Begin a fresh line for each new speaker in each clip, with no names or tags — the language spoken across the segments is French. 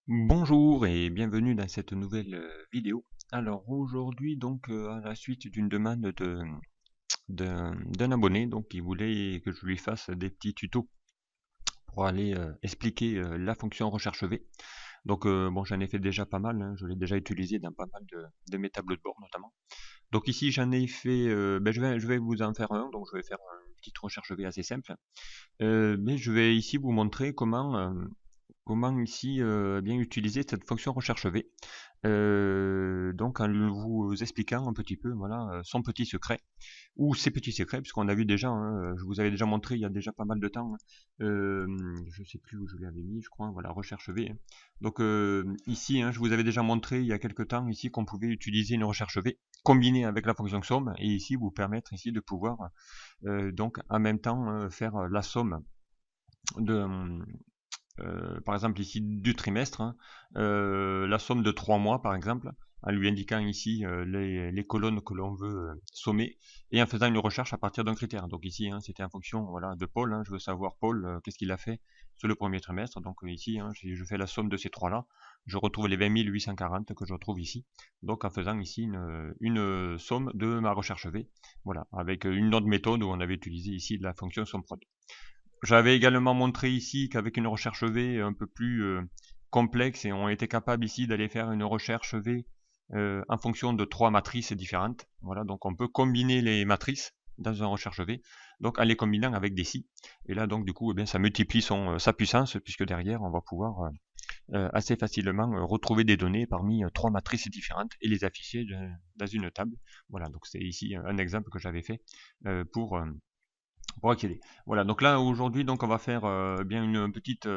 Bonjour et bienvenue dans cette nouvelle vidéo. Alors aujourd'hui donc à la suite d'une demande d'un abonné donc qui voulait que je lui fasse des petits tutos pour aller expliquer la fonction recherche V. Donc bon, j'en ai fait déjà pas mal, hein, je l'ai déjà utilisé dans pas mal de mes tableaux de bord notamment. Donc ici j'en ai fait, je vais vous en faire un, donc je vais faire une petite recherche V assez simple. Mais je vais ici vous montrer comment ici bien utiliser cette fonction recherche V. Donc en vous expliquant un petit peu voilà, son petit secret, ou ses petits secrets, puisqu'on a vu déjà, hein, je vous avais déjà montré il y a déjà pas mal de temps, hein, je sais plus où je l'avais mis, je crois, voilà, recherche V. Hein. Donc ici, hein, je vous avais déjà montré il y a quelques temps ici qu'on pouvait utiliser une recherche V combinée avec la fonction somme, et ici vous permettre ici de pouvoir donc en même temps faire la somme de, par exemple ici du trimestre, hein, la somme de 3 mois par exemple, en lui indiquant ici les colonnes que l'on veut sommer, et en faisant une recherche à partir d'un critère. Donc ici, hein, c'était en fonction voilà, de Paul, hein, je veux savoir Paul, qu'est-ce qu'il a fait sur le premier trimestre. Donc ici, hein, si je fais la somme de ces trois-là, je retrouve les 20 840 que je retrouve ici, donc en faisant ici une somme de ma recherche V, voilà, avec une autre méthode où on avait utilisé ici de la fonction SOMPROD. J'avais également montré ici qu'avec une recherche V un peu plus complexe, et on était capable ici d'aller faire une recherche V en fonction de trois matrices différentes. Voilà, donc on peut combiner les matrices dans une recherche V, donc en les combinant avec des si. Et là donc du coup, eh bien, ça multiplie sa puissance, puisque derrière on va pouvoir assez facilement retrouver des données parmi trois matrices différentes et les afficher dans une table. Voilà, donc c'est ici un exemple que j'avais fait pour accéder. Voilà, donc là aujourd'hui donc on va faire bien une petite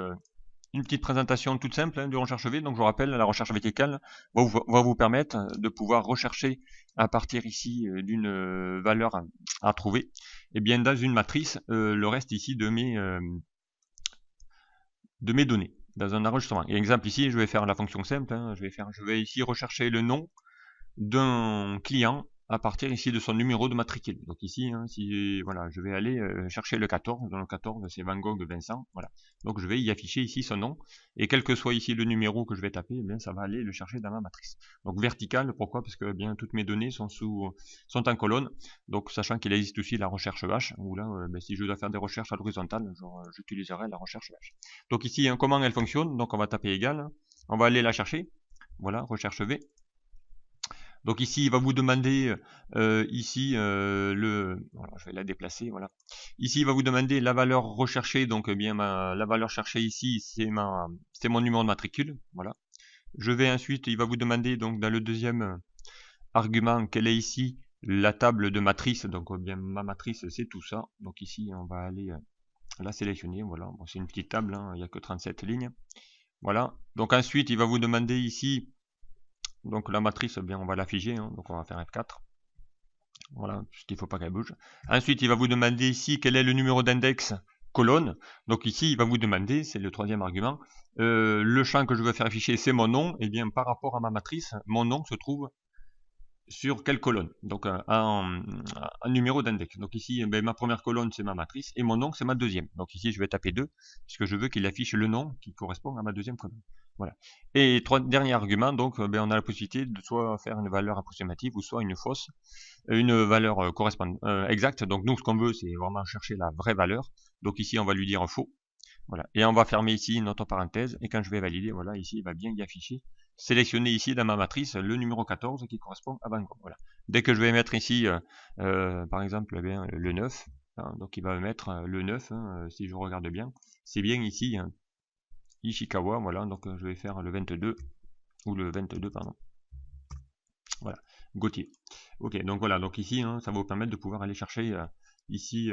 présentation toute simple hein, de recherche V. Donc je vous rappelle, la recherche verticale va vous permettre de pouvoir rechercher à partir ici d'une valeur à trouver, et bien dans une matrice le reste ici de mes données dans un enregistrement. Et exemple ici, je vais faire la fonction simple, hein, je vais ici rechercher le nom d'un client à partir ici de son numéro de matricule. Donc ici, hein, si voilà, je vais aller chercher le 14, dans le 14 c'est Van Gogh Vincent, voilà. Donc je vais y afficher ici son nom, et quel que soit ici le numéro que je vais taper, eh bien ça va aller le chercher dans ma matrice. Donc vertical, pourquoi? Parce que eh bien toutes mes données sont en colonne, donc sachant qu'il existe aussi la recherche H, où là, si je dois faire des recherches à l'horizontale, j'utiliserai la recherche H. Donc ici, hein, comment elle fonctionne? Donc on va taper égal, on va aller la chercher, voilà, recherche V. Donc ici, il va vous demander ici voilà, je vais la déplacer, voilà. Ici, il va vous demander la valeur recherchée. Donc, eh bien, la valeur cherchée ici, c'est mon numéro de matricule, voilà. Je vais ensuite, il va vous demander donc dans le deuxième argument, quelle est ici la table de matrice. Donc, eh bien, ma matrice, c'est tout ça. Donc ici, on va aller la sélectionner, voilà. Bon, c'est une petite table, hein, il n'y a que 37 lignes, voilà. Donc ensuite, il va vous demander ici donc la matrice, eh bien, on va l'afficher, hein, donc on va faire F4. Voilà, puisqu'il ne faut pas qu'elle bouge. Ensuite, il va vous demander ici quel est le numéro d'index colonne. Donc ici, il va vous demander, c'est le troisième argument, le champ que je veux faire afficher, c'est mon nom. Et bien, par rapport à ma matrice, mon nom se trouve sur quelle colonne? Donc un numéro d'index. Donc ici, ma première colonne, c'est ma matrice, et mon nom, c'est ma deuxième. Donc ici, je vais taper 2, puisque je veux qu'il affiche le nom qui correspond à ma deuxième colonne. Voilà. Et dernier argument, donc on a la possibilité de soit faire une valeur approximative, ou soit une fausse, une valeur correspondante exacte. Donc nous, ce qu'on veut, c'est vraiment chercher la vraie valeur. Donc ici, on va lui dire faux. Voilà. Et on va fermer ici notre parenthèse, et quand je vais valider, voilà, ici, il va bien y afficher. Sélectionner ici dans ma matrice le numéro 14 qui correspond à Van Gogh. Voilà. Dès que je vais mettre ici, par exemple, eh bien, le 9, hein, donc il va me mettre le 9, hein, si je regarde bien. C'est bien ici, hein, Ishikawa, voilà, donc je vais faire le 22, ou le 22, pardon. Voilà, Gauthier. Ok, donc voilà, donc ici, hein, ça va vous permettre de pouvoir aller chercher ici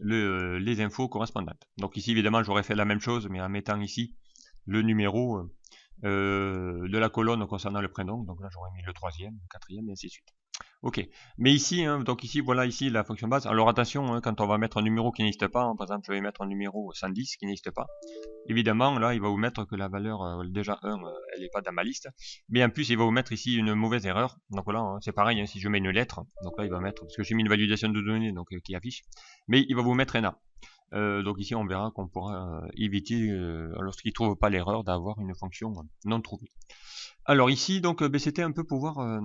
les infos correspondantes. Donc ici, évidemment, j'aurais fait la même chose, mais en mettant ici le numéro de la colonne concernant le prénom. Donc là, j'aurais mis le troisième, le quatrième, et ainsi de suite. Ok, mais ici, hein, donc ici, voilà, ici la fonction base. Alors attention, hein, quand on va mettre un numéro qui n'existe pas, hein, par exemple, je vais mettre un numéro 110 qui n'existe pas. Évidemment, là, il va vous mettre que la valeur, déjà 1, elle n'est pas dans ma liste. Mais en plus, il va vous mettre ici une mauvaise erreur. Donc voilà, hein, c'est pareil, hein, si je mets une lettre, donc là, il va mettre, parce que j'ai mis une validation de données donc qui affiche, mais il va vous mettre un A. Donc ici, on verra qu'on pourra éviter, lorsqu'il ne trouve pas l'erreur, d'avoir une fonction non trouvée. Alors ici, donc, c'était un peu pour voir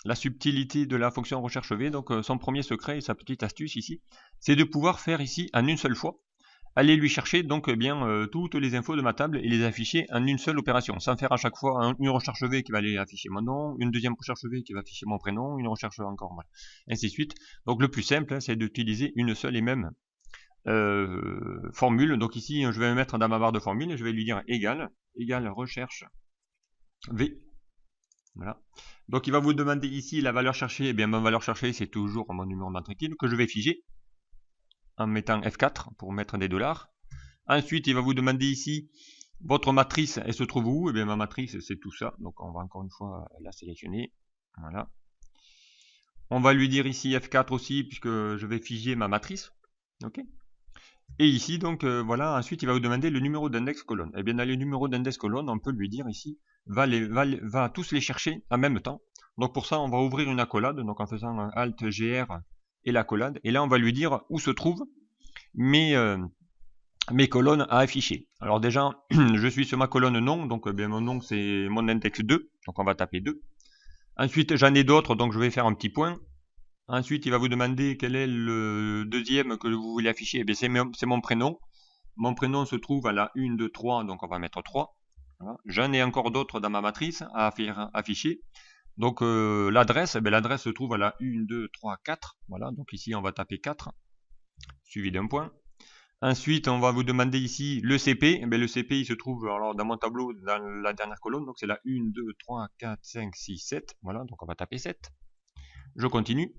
la subtilité de la fonction recherche V. Donc son premier secret et sa petite astuce ici, c'est de pouvoir faire ici en une seule fois, aller lui chercher donc toutes les infos de ma table et les afficher en une seule opération, sans faire à chaque fois une recherche V qui va aller afficher mon nom, une deuxième recherche V qui va afficher mon prénom, une recherche encore, voilà, ainsi de suite. Donc le plus simple, c'est d'utiliser une seule et même formule. Donc ici, je vais me mettre dans ma barre de formule et je vais lui dire égal recherche V. Voilà. Donc il va vous demander ici la valeur cherchée. Eh bien, ma valeur cherchée, c'est toujours mon numéro matricule que je vais figer en mettant F4 pour mettre des dollars. Ensuite, il va vous demander ici votre matrice, elle se trouve où? Eh bien, ma matrice, c'est tout ça. Donc on va encore une fois la sélectionner. Voilà. On va lui dire ici F4 aussi, puisque je vais figer ma matrice. Ok. Et ici, donc, voilà, ensuite, il va vous demander le numéro d'index colonne. Et bien, dans les numéros d'index colonne, on peut lui dire ici, va tous les chercher en même temps. Donc, pour ça, on va ouvrir une accolade, donc en faisant un Alt GR et l'accolade. Et là, on va lui dire où se trouvent mes colonnes à afficher. Alors déjà, je suis sur ma colonne nom, donc bien, mon nom, c'est mon index 2, donc on va taper 2. Ensuite, j'en ai d'autres, donc je vais faire un petit point. Ensuite, il va vous demander quel est le deuxième que vous voulez afficher. Eh bien, c'est mon prénom. Mon prénom se trouve à la 1, 2, 3, donc on va mettre 3. Voilà. J'en ai encore d'autres dans ma matrice à afficher. Donc l'adresse, eh l'adresse se trouve à la 1, 2, 3, 4. Voilà, donc ici on va taper 4, suivi d'un point. Ensuite, on va vous demander ici le CP. Eh le CP, il se trouve alors dans mon tableau dans la dernière colonne. Donc c'est la 1, 2, 3, 4, 5, 6, 7. Voilà, donc on va taper 7. Je continue.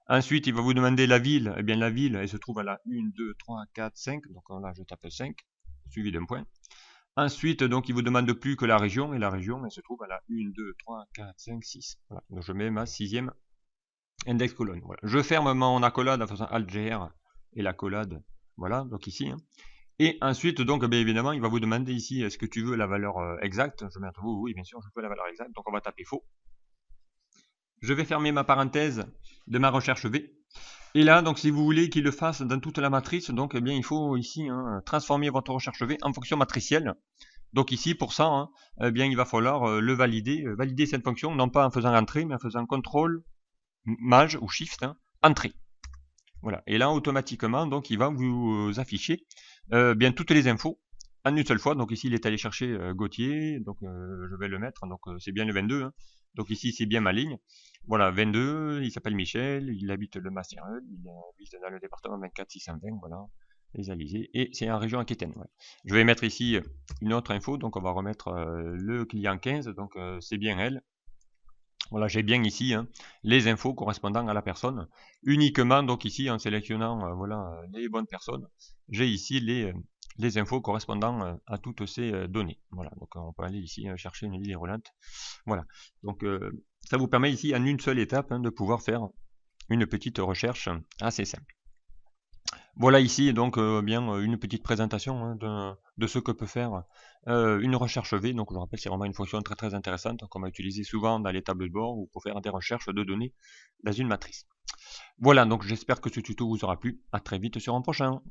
Ensuite, il va vous demander la ville. Eh bien, la ville, elle se trouve à la 1, 2, 3, 4, 5. Donc là, je tape 5, suivi d'un point. Ensuite, donc, il vous demande plus que la région. Et la région, elle se trouve à la 1, 2, 3, 4, 5, 6. Voilà. Donc, je mets ma 6e index colonne. Voilà. Je ferme mon accolade en faisant Alt-GR et l'accolade. Voilà, donc ici. Hein. Et ensuite, donc, bien évidemment, il va vous demander ici, est-ce que tu veux la valeur exacte? Je vais mettre oui, bien sûr, je veux la valeur exacte. Donc, on va taper faux. Je vais fermer ma parenthèse de ma recherche V. Et là, donc, si vous voulez qu'il le fasse dans toute la matrice, donc, eh bien, il faut ici transformer votre recherche V en fonction matricielle. Donc ici, pour ça, eh bien, il va falloir le valider, valider cette fonction, non pas en faisant entrée, mais en faisant CTRL, Maj ou Shift, entrée. Voilà. Et là, automatiquement, donc, il va vous afficher bien toutes les infos en une seule fois. Donc ici, il est allé chercher Gauthier, donc je vais le mettre. Donc c'est bien le 22. Hein. Donc ici, c'est bien ma ligne. Voilà, 22. Il s'appelle Michel. Il habite le Macéreuil. Il habite dans le département 24 620. Voilà, les Alizés. Et c'est en région Aquitaine. Voilà. Je vais mettre ici une autre info. Donc on va remettre le client 15. Donc c'est bien elle. Voilà, j'ai bien ici les infos correspondant à la personne. Uniquement, donc ici, en sélectionnant voilà, les bonnes personnes, j'ai ici les infos correspondant à toutes ces données. Voilà, donc on peut aller ici chercher une ligne roulante. Voilà, donc ça vous permet ici en une seule étape de pouvoir faire une petite recherche assez simple. Voilà ici donc bien une petite présentation de ce que peut faire une recherche V. Donc je vous rappelle, c'est vraiment une fonction très intéressante qu'on va utiliser souvent dans les tableaux de bord ou pour faire des recherches de données dans une matrice. Voilà, donc j'espère que ce tuto vous aura plu. À très vite sur un prochain.